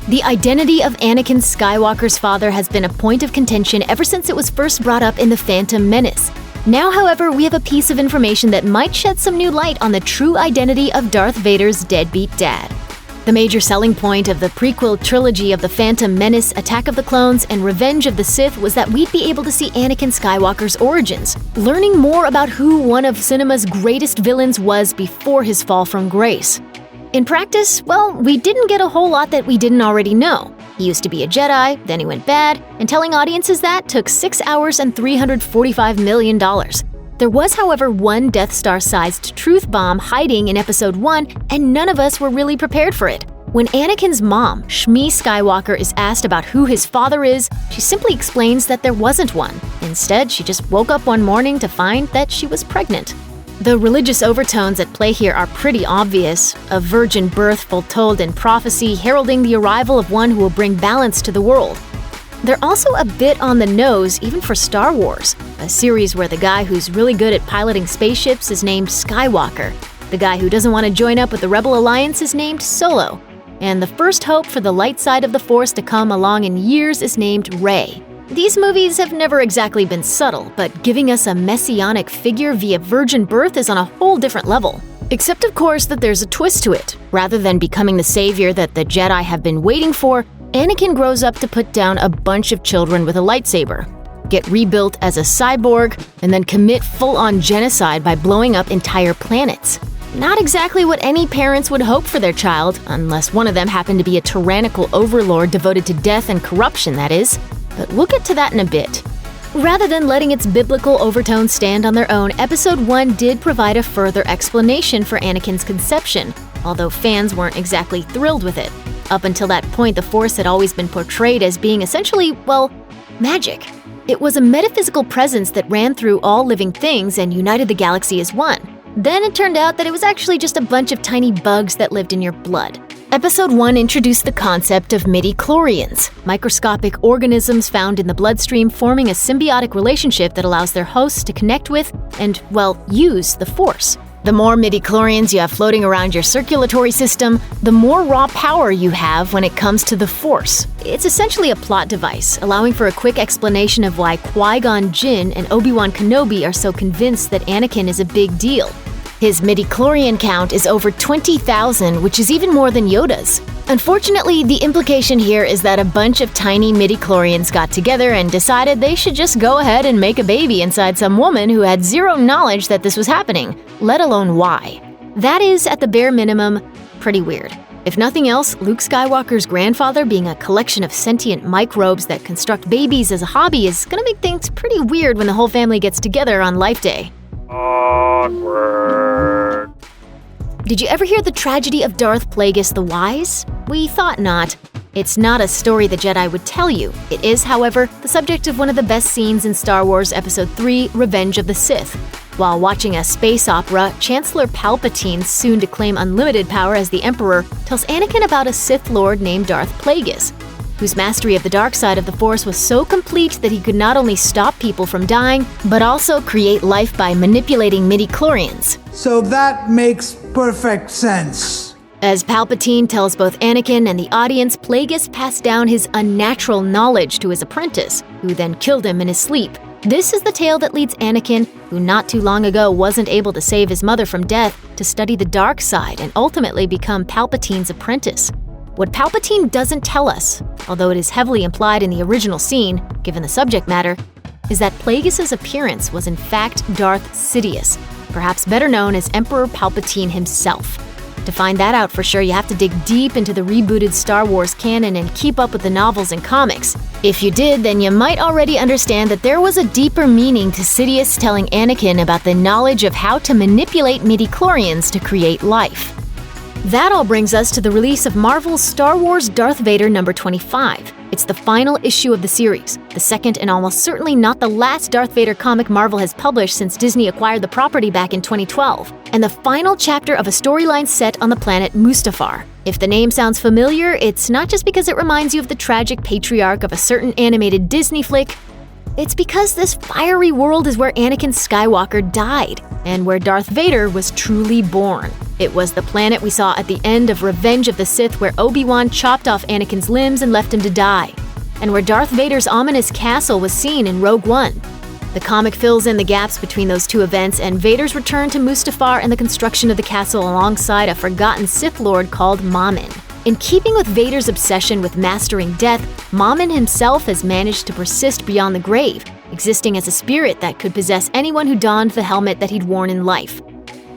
The identity of Anakin Skywalker's father has been a point of contention ever since it was first brought up in the Phantom Menace. Now, however, we have a piece of information that might shed some new light on the true identity of Darth Vader's deadbeat dad. The major selling point of the prequel trilogy of the Phantom Menace, Attack of the Clones, and Revenge of the Sith was that we'd be able to see Anakin Skywalker's origins, learning more about who one of cinema's greatest villains was before his fall from grace. In practice, well, we didn't get a whole lot that we didn't already know. He used to be a Jedi, then he went bad, and telling audiences that took 6 hours and $345 million. There was, however, one Death Star-sized truth bomb hiding in Episode 1, and none of us were really prepared for it. When Anakin's mom, Shmi Skywalker, is asked about who his father is, she simply explains that there wasn't one. Instead, she just woke up one morning to find that she was pregnant. The religious overtones at play here are pretty obvious. A virgin birth foretold in prophecy, heralding the arrival of one who will bring balance to the world. They're also a bit on the nose, even for Star Wars, a series where the guy who's really good at piloting spaceships is named Skywalker, the guy who doesn't want to join up with the Rebel Alliance is named Solo, and the first hope for the light side of the Force to come along in years is named Rey. These movies have never exactly been subtle, but giving us a messianic figure via virgin birth is on a whole different level. Except, of course, that there's a twist to it. Rather than becoming the savior that the Jedi have been waiting for, Anakin grows up to put down a bunch of children with a lightsaber, get rebuilt as a cyborg, and then commit full-on genocide by blowing up entire planets. Not exactly what any parents would hope for their child, unless one of them happened to be a tyrannical overlord devoted to death and corruption, that is. But we'll get to that in a bit. Rather than letting its biblical overtones stand on their own, Episode 1 did provide a further explanation for Anakin's conception, although fans weren't exactly thrilled with it. Up until that point, the Force had always been portrayed as being essentially, well, magic. It was a metaphysical presence that ran through all living things and united the galaxy as one. Then it turned out that it was actually just a bunch of tiny bugs that lived in your blood. Episode 1 introduced the concept of midi-chlorians, microscopic organisms found in the bloodstream forming a symbiotic relationship that allows their hosts to connect with and, well, use the Force. The more midi-chlorians you have floating around your circulatory system, the more raw power you have when it comes to the Force. It's essentially a plot device, allowing for a quick explanation of why Qui-Gon Jinn and Obi-Wan Kenobi are so convinced that Anakin is a big deal. His midi-chlorian count is over 20,000, which is even more than Yoda's. Unfortunately, the implication here is that a bunch of tiny midi-chlorians got together and decided they should just go ahead and make a baby inside some woman who had zero knowledge that this was happening, let alone why. That is, at the bare minimum, pretty weird. If nothing else, Luke Skywalker's grandfather being a collection of sentient microbes that construct babies as a hobby is gonna make things pretty weird when the whole family gets together on Life Day. Awkward. Did you ever hear the tragedy of Darth Plagueis the Wise? We thought not. It's not a story the Jedi would tell you. It is, however, the subject of one of the best scenes in Star Wars Episode 3, Revenge of the Sith. While watching a space opera, Chancellor Palpatine's soon-to-claim unlimited power as the Emperor tells Anakin about a Sith Lord named Darth Plagueis, whose mastery of the dark side of the Force was so complete that he could not only stop people from dying, but also create life by manipulating midi-chlorians. So that makes perfect sense. As Palpatine tells both Anakin and the audience, Plagueis passed down his unnatural knowledge to his apprentice, who then killed him in his sleep. This is the tale that leads Anakin, who not too long ago wasn't able to save his mother from death, to study the dark side and ultimately become Palpatine's apprentice. What Palpatine doesn't tell us, although it is heavily implied in the original scene, given the subject matter, is that Plagueis' appearance was in fact Darth Sidious, perhaps better known as Emperor Palpatine himself. To find that out for sure, you have to dig deep into the rebooted Star Wars canon and keep up with the novels and comics. If you did, then you might already understand that there was a deeper meaning to Sidious telling Anakin about the knowledge of how to manipulate midi-chlorians to create life. That all brings us to the release of Marvel's Star Wars Darth Vader number 25. It's the final issue of the series, the second and almost certainly not the last Darth Vader comic Marvel has published since Disney acquired the property back in 2012, and the final chapter of a storyline set on the planet Mustafar. If the name sounds familiar, it's not just because it reminds you of the tragic patriarch of a certain animated Disney flick. It's because this fiery world is where Anakin Skywalker died, and where Darth Vader was truly born. It was the planet we saw at the end of Revenge of the Sith, where Obi-Wan chopped off Anakin's limbs and left him to die, and where Darth Vader's ominous castle was seen in Rogue One. The comic fills in the gaps between those two events and Vader's return to Mustafar and the construction of the castle alongside a forgotten Sith Lord called Mammon. In keeping with Vader's obsession with mastering death, Mammon himself has managed to persist beyond the grave, existing as a spirit that could possess anyone who donned the helmet that he'd worn in life.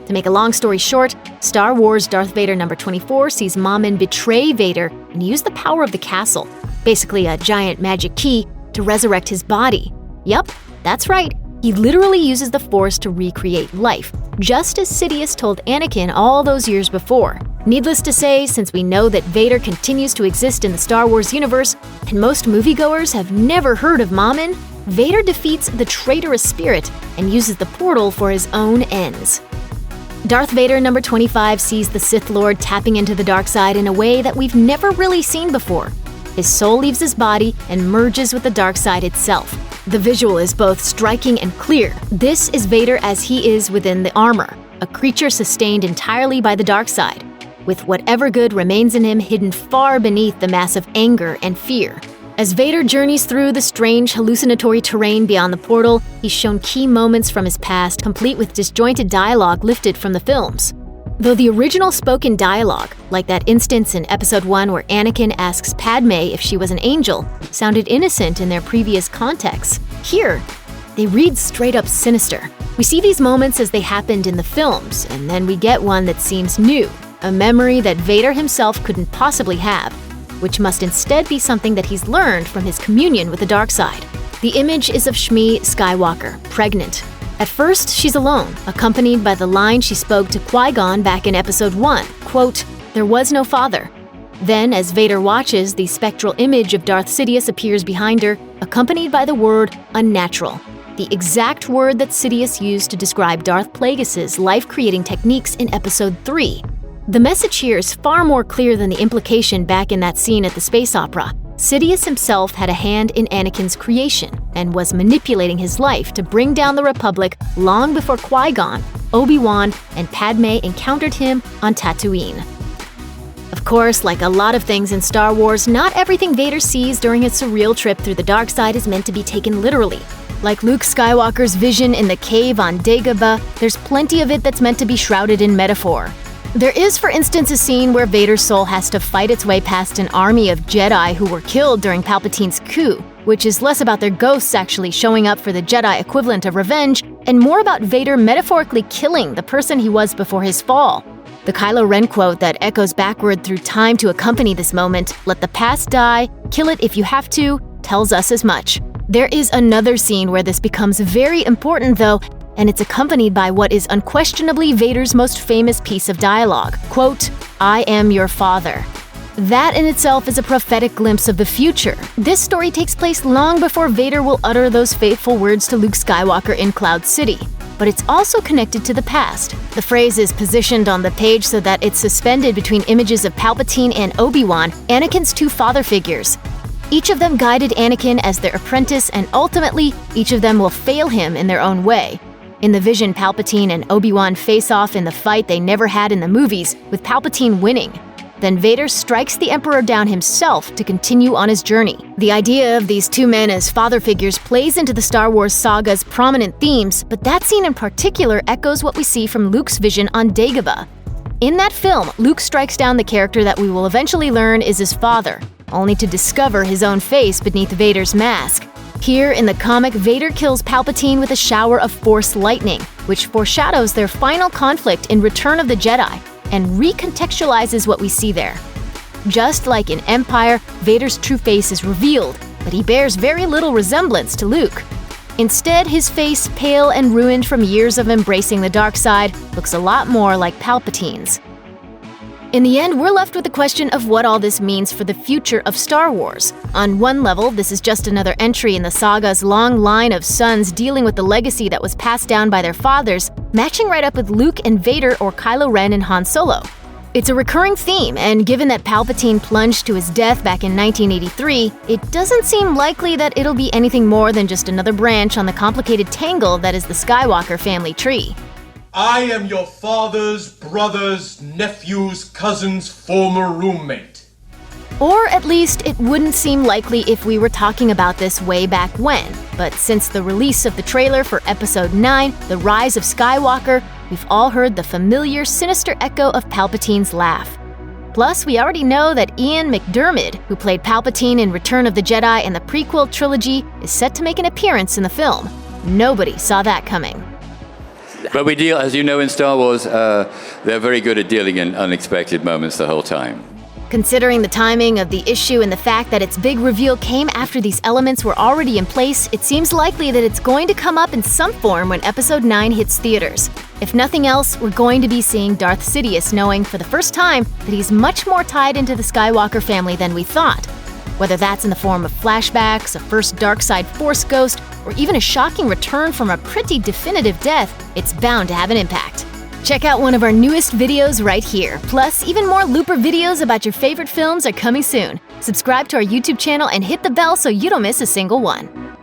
To make a long story short, Star Wars Darth Vader number 24 sees Mammon betray Vader and use the power of the castle, basically a giant magic key, to resurrect his body. Yup, that's right, he literally uses the Force to recreate life, just as Sidious told Anakin all those years before. Needless to say, since we know that Vader continues to exist in the Star Wars universe, and most moviegoers have never heard of Mammon, Vader defeats the traitorous spirit and uses the portal for his own ends. Darth Vader number 25 sees the Sith Lord tapping into the dark side in a way that we've never really seen before. His soul leaves his body and merges with the dark side itself. The visual is both striking and clear. This is Vader as he is within the armor, a creature sustained entirely by the dark side, with whatever good remains in him hidden far beneath the mass of anger and fear. As Vader journeys through the strange hallucinatory terrain beyond the portal, he's shown key moments from his past, complete with disjointed dialogue lifted from the films. Though the original spoken dialogue, like that instance in Episode 1 where Anakin asks Padme if she was an angel, sounded innocent in their previous contexts, here, they read straight up sinister. We see these moments as they happened in the films, and then we get one that seems new, a memory that Vader himself couldn't possibly have, which must instead be something that he's learned from his communion with the dark side. The image is of Shmi Skywalker, pregnant. At first, she's alone, accompanied by the line she spoke to Qui-Gon back in Episode 1, quote, "There was no father." Then, as Vader watches, the spectral image of Darth Sidious appears behind her, accompanied by the word unnatural, the exact word that Sidious used to describe Darth Plagueis' life-creating techniques in Episode 3. The message here is far more clear than the implication back in that scene at the space opera. Sidious himself had a hand in Anakin's creation and was manipulating his life to bring down the Republic long before Qui-Gon, Obi-Wan, and Padme encountered him on Tatooine. Of course, like a lot of things in Star Wars, not everything Vader sees during his surreal trip through the dark side is meant to be taken literally. Like Luke Skywalker's vision in the cave on Dagobah, there's plenty of it that's meant to be shrouded in metaphor. There is, for instance, a scene where Vader's soul has to fight its way past an army of Jedi who were killed during Palpatine's coup, which is less about their ghosts actually showing up for the Jedi equivalent of revenge, and more about Vader metaphorically killing the person he was before his fall. The Kylo Ren quote that echoes backward through time to accompany this moment, "Let the past die, kill it if you have to," tells us as much. There is another scene where this becomes very important, though, and it's accompanied by what is unquestionably Vader's most famous piece of dialogue, quote, "I am your father." That in itself is a prophetic glimpse of the future. This story takes place long before Vader will utter those fateful words to Luke Skywalker in Cloud City, but it's also connected to the past. The phrase is positioned on the page so that it's suspended between images of Palpatine and Obi-Wan, Anakin's two father figures. Each of them guided Anakin as their apprentice, and ultimately, each of them will fail him in their own way. In the vision, Palpatine and Obi-Wan face off in the fight they never had in the movies, with Palpatine winning. Then Vader strikes the Emperor down himself to continue on his journey. The idea of these two men as father figures plays into the Star Wars saga's prominent themes, but that scene in particular echoes what we see from Luke's vision on Dagobah. In that film, Luke strikes down the character that we will eventually learn is his father, only to discover his own face beneath Vader's mask. Here in the comic, Vader kills Palpatine with a shower of Force lightning, which foreshadows their final conflict in Return of the Jedi, and recontextualizes what we see there. Just like in Empire, Vader's true face is revealed, but he bears very little resemblance to Luke. Instead, his face, pale and ruined from years of embracing the dark side, looks a lot more like Palpatine's. In the end, we're left with the question of what all this means for the future of Star Wars. On one level, this is just another entry in the saga's long line of sons dealing with the legacy that was passed down by their fathers, matching right up with Luke and Vader or Kylo Ren and Han Solo. It's a recurring theme, and given that Palpatine plunged to his death back in 1983, it doesn't seem likely that it'll be anything more than just another branch on the complicated tangle that is the Skywalker family tree. I am your father's brother's nephew's cousin's former roommate. Or at least it wouldn't seem likely if we were talking about this way back when. But since the release of the trailer for Episode 9, The Rise of Skywalker, we've all heard the familiar, sinister echo of Palpatine's laugh. Plus, we already know that Ian McDiarmid, who played Palpatine in Return of the Jedi and the prequel trilogy, is set to make an appearance in the film. Nobody saw that coming. But we deal, as you know in Star Wars, they're very good at dealing in unexpected moments the whole time. Considering the timing of the issue and the fact that its big reveal came after these elements were already in place, it seems likely that it's going to come up in some form when Episode 9 hits theaters. If nothing else, we're going to be seeing Darth Sidious knowing for the first time that he's much more tied into the Skywalker family than we thought. Whether that's in the form of flashbacks, a first dark side Force ghost, or even a shocking return from a pretty definitive death, it's bound to have an impact. Check out one of our newest videos right here. Plus, even more Looper videos about your favorite films are coming soon. Subscribe to our YouTube channel and hit the bell so you don't miss a single one.